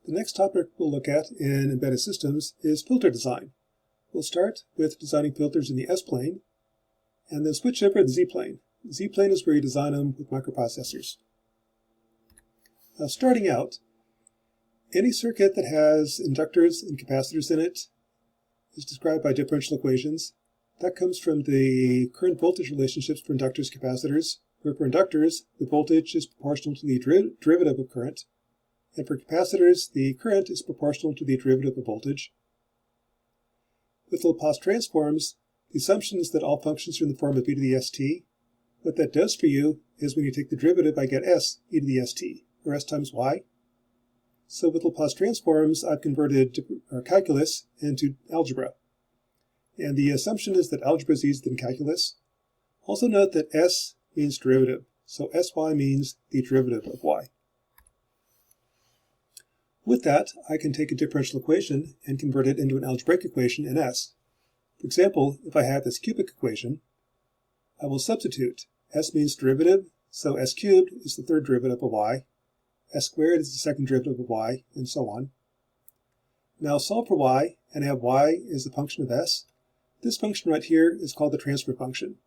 The next topic we'll look at in embedded systems is filter design. We'll start with designing filters in the S-plane, and then switch over to the Z-plane. The Z-plane is where you design them with microprocessors. Starting out, any circuit that has inductors and capacitors in it is described by differential equations. That comes from the current voltage relationships for inductors and capacitors, where for inductors, the voltage is proportional to the derivative of current, and for capacitors, the current is proportional to the derivative of voltage. With Laplace transforms, the assumption is that all functions are in the form of e to the st. What that does for you is when you take the derivative, I get s e to the st, or s times y. So with Laplace transforms, I've converted calculus into algebra. And the assumption is that algebra is easier than calculus. Also note that s means derivative, so sy means the derivative of y. With that, I can take a differential equation and convert it into an algebraic equation in S. For example, if I have this cubic equation, I will substitute. S means derivative, so s cubed is the third derivative of y, s squared is the second derivative of y, and so on. Now solve for y, and have y as a function of s. This function right here is called the transfer function.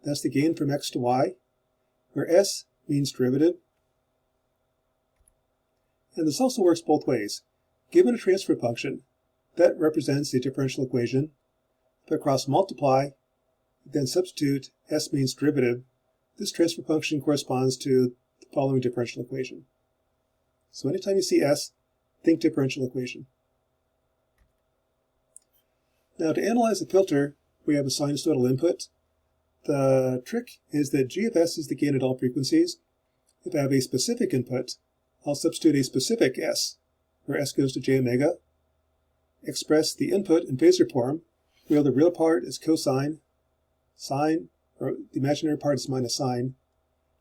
That's the gain from x to y, where s means derivative. And this also works both ways. Given a transfer function, that represents a differential equation. If I cross multiply, then substitute s means derivative, this transfer function corresponds to the following differential equation. So anytime you see s, think differential equation. Now to analyze a filter, we have a sinusoidal input. The trick is that g of s is the gain at all frequencies. If I have a specific input, I'll substitute a specific s, where s goes to j omega, express the input in phasor form, where the real part is cosine, sine, or the imaginary part is minus sine,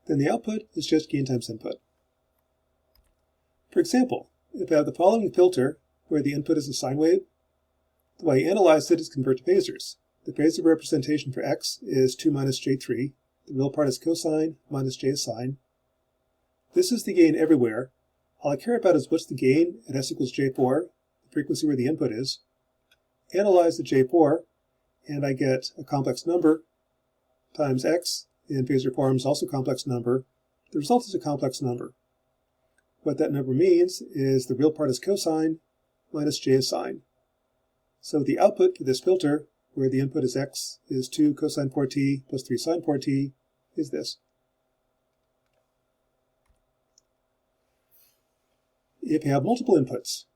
then the output is just gain times input. For example, if I have the following filter, where the input is a sine wave, the way I analyze it is convert to phasors. The phasor representation for x is 2 minus j3, the real part is cosine, minus j is sine. This is the gain everywhere. All I care about is what's the gain at s equals j4, the frequency where the input is. Analyze the j4, and I get a complex number times x, in phasor form is also a complex number. The result is a complex number. What that number means is the real part is cosine, minus j is sine. So the output for this filter, where the input is x, is 2 cosine 4t plus 3 sine 4t, is this. If you have multiple inputs,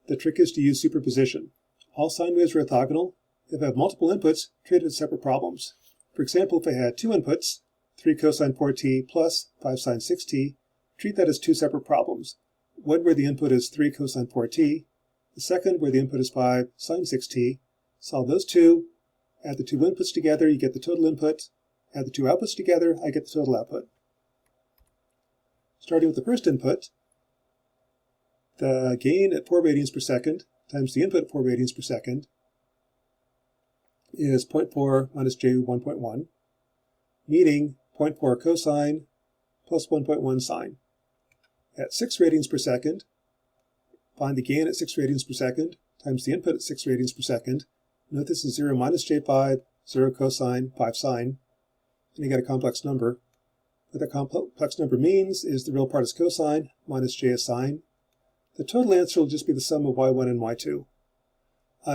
the trick is to use superposition. All sine waves are orthogonal. If I have multiple inputs, treat it as separate problems. For example, if I had two inputs, 3 cosine 4t plus 5 sine 6t, treat that as two separate problems. One where the input is 3 cosine 4t, the second where the input is 5 sine 6t. Solve those two, add the two inputs together, you get the total input. Add the two outputs together, I get the total output. Starting with the first input, the gain at 4 radians per second times the input at 4 radians per second is 0.4 minus j 1.1, meaning 0.4 cosine plus 1.1 sine. At 6 radians per second, find the gain at 6 radians per second times the input at 6 radians per second. Note this is 0 minus j5, 0 cosine, 5 sine, and you get a complex number. What that complex number means is the real part is cosine, minus j is sine. The total answer will just be the sum of y1 and y2.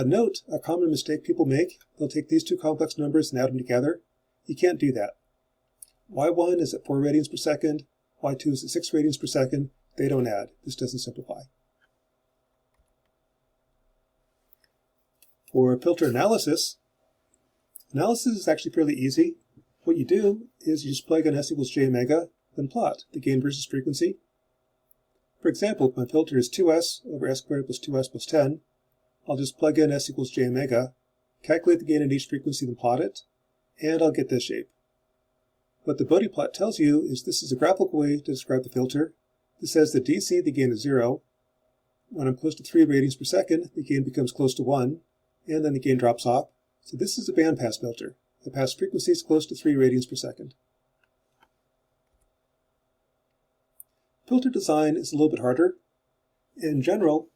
Note a common mistake people make. They'll take these two complex numbers and add them together. You can't do that. y1 is at 4 radians per second, y2 is at 6 radians per second. They don't add. This doesn't simplify. For filter analysis is actually fairly easy. What you do is you just plug in s equals j omega, then plot the gain versus frequency. For example, if my filter is 2s over s squared plus 2s plus 10, I'll just plug in s equals j omega, calculate the gain at each frequency, then plot it, and I'll get this shape. What the Bode plot tells you is this is a graphical way to describe the filter. This says that DC, the gain is 0. When I'm close to 3 radians per second, the gain becomes close to 1, and then the gain drops off. So this is a bandpass filter. The pass frequency is close to 3 radians per second. Filter design is a little bit harder. In general,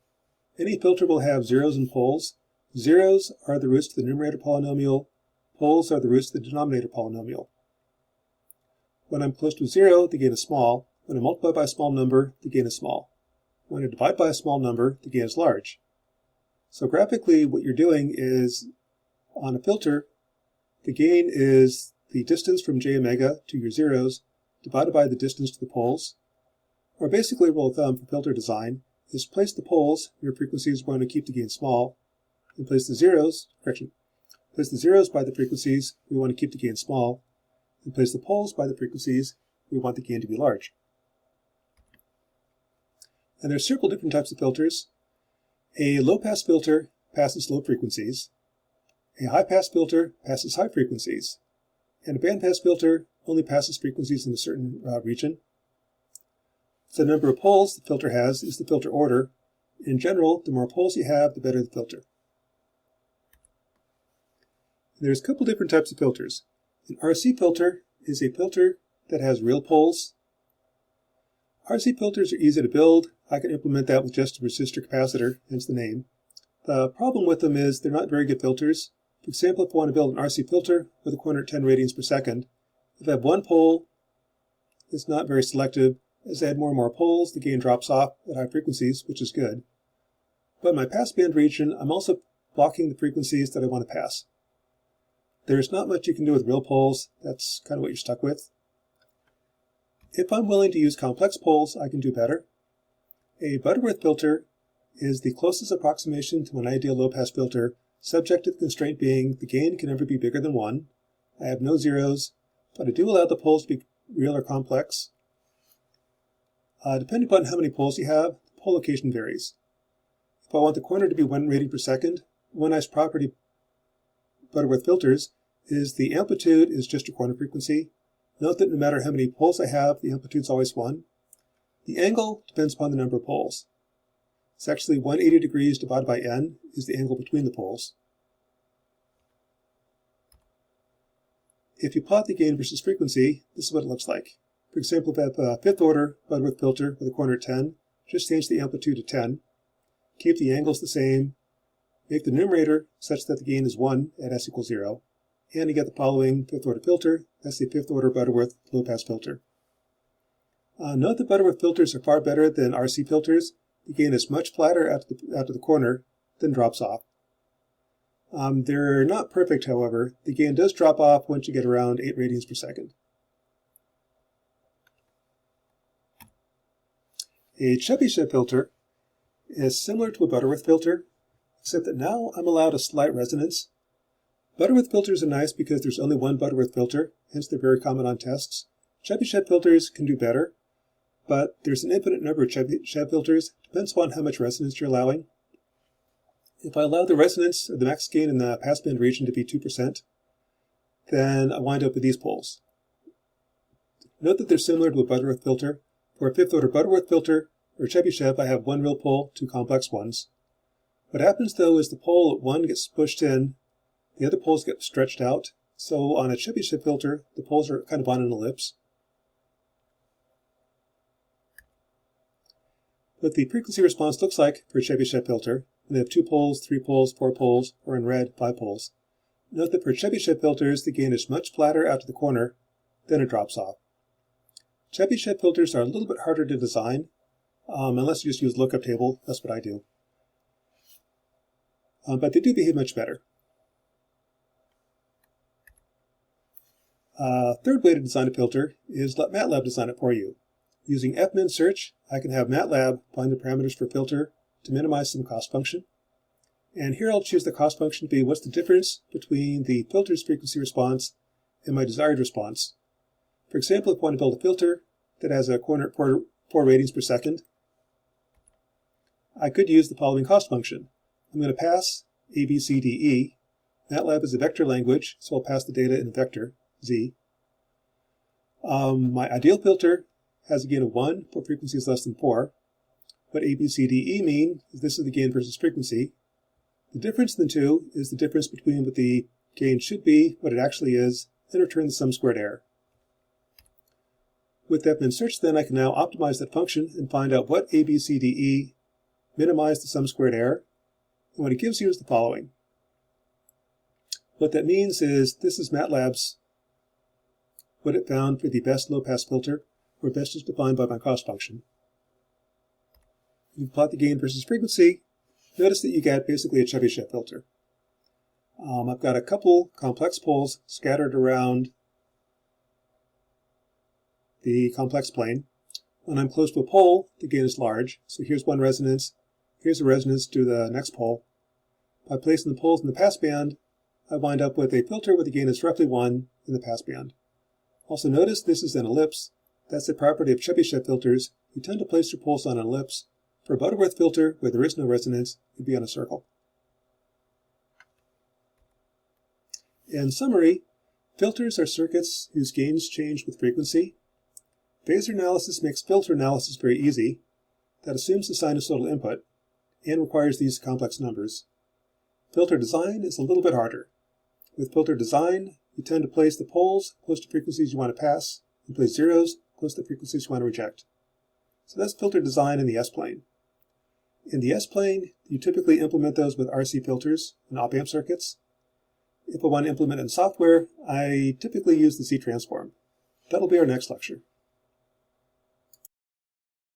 Any filter will have zeros and poles. Zeros are the roots to the numerator polynomial. Poles are the roots to the denominator polynomial. When I'm close to 0, the gain is small. When I multiply by a small number, the gain is small. When I divide by a small number, the gain is large. So graphically, what you're doing is, on a filter, the gain is the distance from j omega to your zeros divided by the distance to the poles. Or basically, rule of thumb for filter design is place the poles, your frequencies want to keep the gain small, and place the zeros by the frequencies we want to keep the gain small, and place the poles by the frequencies we want the gain to be large. And there's several different types of filters. A low-pass filter passes low frequencies. A high-pass filter passes high frequencies. And a bandpass filter only passes frequencies in a certain region. So the number of poles the filter has is the filter order. In general, the more poles you have, the better the filter. There's a couple different types of filters. An RC filter is a filter that has real poles. RC filters are easy to build. I can implement that with just a resistor capacitor, hence the name. The problem with them is they're not very good filters. For example, if I want to build an RC filter with a corner at 10 radians per second, if I have one pole, it's not very selective. As I add more and more poles, the gain drops off at high frequencies, which is good. But in my passband region, I'm also blocking the frequencies that I want to pass. There's not much you can do with real poles. That's kind of what you're stuck with. If I'm willing to use complex poles, I can do better. A Butterworth filter is the closest approximation to an ideal low-pass filter, subject to the constraint being the gain can never be bigger than 1. I have no zeros, but I do allow the poles to be real or complex. Depending upon how many poles you have, the pole location varies. If I want the corner to be 1 radian per second, one nice property Butterworth filters is the amplitude is just a corner frequency. Note that no matter how many poles I have, the amplitude is always 1. The angle depends upon the number of poles. It's actually 180 degrees divided by n is the angle between the poles. If you plot the gain versus frequency, this is what it looks like. For example, if I have a fifth order Butterworth filter with a corner at 10, just change the amplitude to 10. Keep the angles the same. Make the numerator such that the gain is 1 at s equals 0. And you get the following fifth order filter. That's the fifth order Butterworth low-pass filter. Note that Butterworth filters are far better than RC filters. The gain is much flatter out to the corner, then drops off. They're not perfect, however. The gain does drop off once you get around 8 radians per second. A Chebyshev filter is similar to a Butterworth filter, except that now I'm allowed a slight resonance. Butterworth filters are nice because there's only one Butterworth filter, hence they're very common on tests. Chebyshev filters can do better, but there's an infinite number of Chebyshev filters. Depends upon how much resonance you're allowing. If I allow the resonance or the max gain in the passband region to be 2%, then I wind up with these poles. Note that they're similar to a Butterworth filter. For a fifth order Butterworth filter or Chebyshev, I have one real pole, two complex ones. What happens though is the pole at 1 gets pushed in, the other poles get stretched out. So on a Chebyshev filter, the poles are kind of on an ellipse. What the frequency response looks like for a Chebyshev filter, when they have 2 poles, 3 poles, 4 poles, or in red, 5 poles. Note that for Chebyshev filters, the gain is much flatter out to the corner, then it drops off. Chebyshev filters are a little bit harder to design, unless you just use a lookup table. That's what I do. But they do behave much better. Third way to design a filter is let Matlab design it for you. Using fmin search, I can have Matlab find the parameters for filter to minimize some cost function. And here I'll choose the cost function to be what's the difference between the filter's frequency response and my desired response. For example, if I want to build a filter that has a corner at 4 radians per second, I could use the following cost function. I'm going to pass A, B, C, D, E. Matlab is a vector language, so I'll pass the data in a vector, Z. My ideal filter has a gain of 1 for frequencies less than 4. What A, B, C, D, E mean is this is the gain versus frequency. The difference in the two is the difference between what the gain should be, what it actually is, and return the sum squared error. With fmin search then, I can now optimize that function and find out what A, B, C, D, E minimize the sum squared error. And what it gives you is the following. What that means is this is Matlab's what it found for the best low-pass filter, where best is defined by my cost function. You plot the gain versus frequency. Notice that you get basically a Chebyshev filter. I've got a couple complex poles scattered around the complex plane. When I'm close to a pole, the gain is large. So here's one resonance. Here's a resonance to the next pole. By placing the poles in the passband, I wind up with a filter where the gain is roughly 1 in the passband. Also notice this is an ellipse. That's the property of Chebyshev filters. You tend to place your poles on an ellipse. For a Butterworth filter, where there is no resonance, it'd be on a circle. In summary, filters are circuits whose gains change with frequency. Phasor analysis makes filter analysis very easy. That assumes the sinusoidal input and requires these complex numbers. Filter design is a little bit harder. With filter design, you tend to place the poles close to frequencies you want to pass, and place zeros close to frequencies you want to reject. So that's filter design in the S-plane. In the S-plane, you typically implement those with RC filters and op-amp circuits. If I want to implement it in software, I typically use the Z transform. That'll be our next lecture.